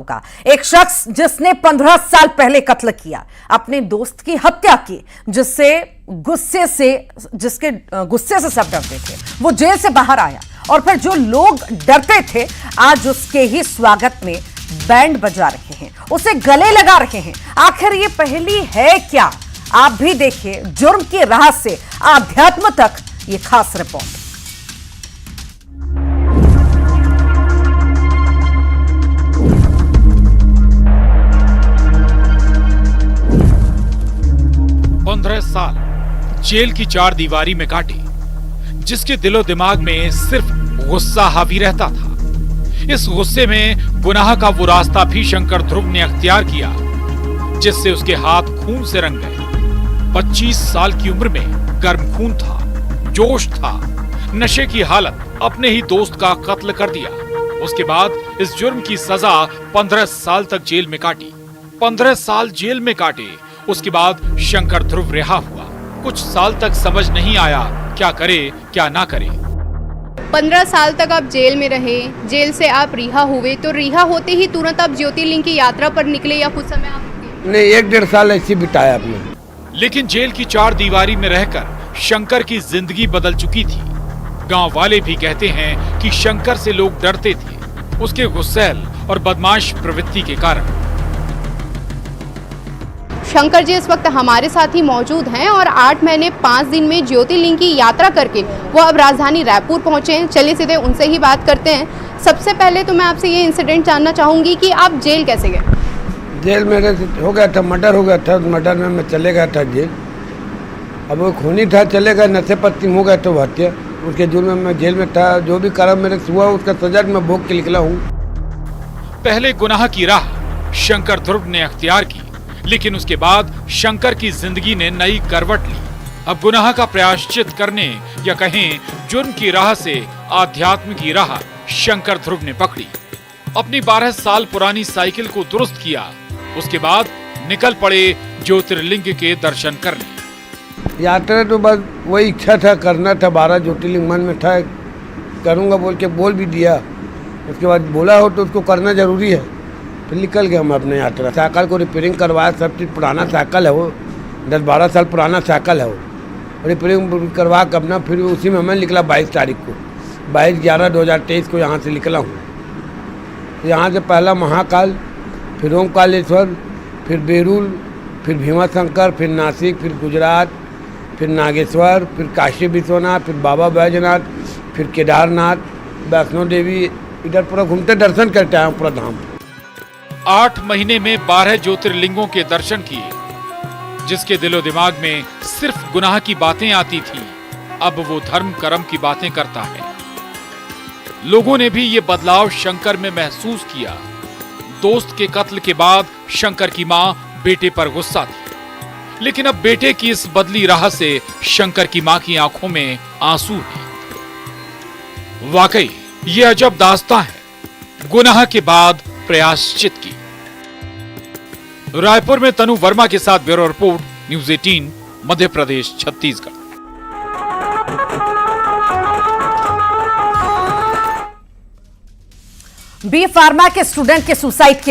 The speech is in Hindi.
का एक शख्स जिसने 15 साल पहले कत्ल किया, अपने दोस्त की हत्या की, जिसके गुस्से से सब डरते थे, वो जेल से बाहर आया और फिर जो लोग डरते थे आज उसके ही स्वागत में बैंड बजा रहे हैं, उसे गले लगा रहे हैं। आखिर ये पहेली है क्या? आप भी देखिए जुर्म की राह से आध्यात्म तक ये खास रिपोर्ट। साल जेल की चार दीवारी में काटी, जिसके दिलो दिमाग में सिर्फ गुस्सा हावी रहता था। इस गुस्से में गुनाह का वो रास्ता भी शंकर ध्रुव ने अख्तियार किया, जिससे उसके हाथ खून से रंग गए। 25 साल की उम्र में गर्म खून था, जोश था, नशे की हालत, अपने ही दोस्त का कत्ल कर दिया। उसके बाद इस जुर्म की सजा 15 साल तक जेल में काटी। 15 साल जेल में काटे, उसके बाद शंकर ध्रुव रिहा हुआ। कुछ साल तक समझ नहीं आया क्या करे क्या ना करे। 15 साल तक आप जेल में रहे, जेल से आप रिहा हुए, तो रिहा होते ही तुरंत आप ज्योतिर्लिंग की यात्रा पर निकले या कुछ समय आप रुके? नहीं, 1-1.5 साल ऐसे बिताया आपने। लेकिन जेल की चार दीवारी में रहकर शंकर की जिंदगी बदल चुकी थी। गांव वाले भी कहते हैं कि शंकर से लोग डरते थे, उसके गुस्सैल और बदमाश प्रवृत्ति के कारण। शंकर जी इस वक्त हमारे साथ ही मौजूद हैं और 8 महीने 5 दिन में ज्योतिर्लिंग की यात्रा करके वो अब राजधानी रायपुर पहुंचे हैं। चलिए सीधे उनसे ही बात करते हैं। सबसे पहले तो मैं आपसे ये इंसिडेंट जानना चाहूंगी कि आप जेल कैसे गए? जेल मेरे हो गया था, मर्डर हो गया था। मर्डर में मैं चले गया था जेल। अब वो खूनी था, चले गए, नशे पत्ती हो गया था, वो हत्या। उसके जुर्म में मैं जेल में था। जो भी कर्म मेरे से हुआ उसका सजा मैं भोग के निकला हूँ। पहले गुनाह की राह शंकर ध्रुव ने अख्तियार की, लेकिन उसके बाद शंकर की जिंदगी ने नई करवट ली। अब गुनाह का प्रायश्चित करने या कहें जुर्म की राह से आध्यात्म की राह शंकर ध्रुव ने पकड़ी। अपनी 12 साल पुरानी साइकिल को दुरुस्त किया, उसके बाद निकल पड़े ज्योतिर्लिंग के दर्शन करने। यात्रा तो बस वही इच्छा था, करना था। 12 ज्योतिर्लिंग मन में था, करूँगा बोल के बोल भी दिया। उसके बाद बोला हो तो उसको करना जरूरी है। फिर निकल गए हम अपने यात्रा। साइकिल को रिपेयरिंग करवाया, सब चीज़। पुराना साइकिल है वो, 10-12 साल पुराना साइकिल है वो। रिपेयरिंग करवा कर अपना फिर उसी में मैं निकला 22 तारीख को, 22/11/2023 को यहाँ से निकला हूँ। यहाँ से पहला महाकाल, फिर ओमकालेश्वर, फिर बेरुल, फिर भीमाशंकर, फिर नासिक, फिर गुजरात, फिर नागेश्वर, फिर काशी विश्वनाथ, फिर बाबा बैजनाथ, फिर केदारनाथ, वैष्णो देवी। इधर पूरा घूमते दर्शन करते आए पूरा धाम। 8 महीने में 12 ज्योतिर्लिंगों के दर्शन किए। जिसके दिलो दिमाग में सिर्फ गुनाह की बातें आती थी, अब वो धर्म कर्म की बातें करता है। लोगों ने भी ये बदलाव शंकर में महसूस किया। दोस्त के कत्ल के बाद शंकर की मां बेटे पर गुस्सा थी, लेकिन अब बेटे की इस बदली राह से शंकर की मां की आंखों में आंसू हैं। वाकई ये अजब दास्तां है गुनाह के बाद प्रयाश्चित की। रायपुर में तनु वर्मा के साथ bureau report, news 18, Madhya Pradesh, Chhattisgarh. B pharma के स्टूडेंट के सुसाइड के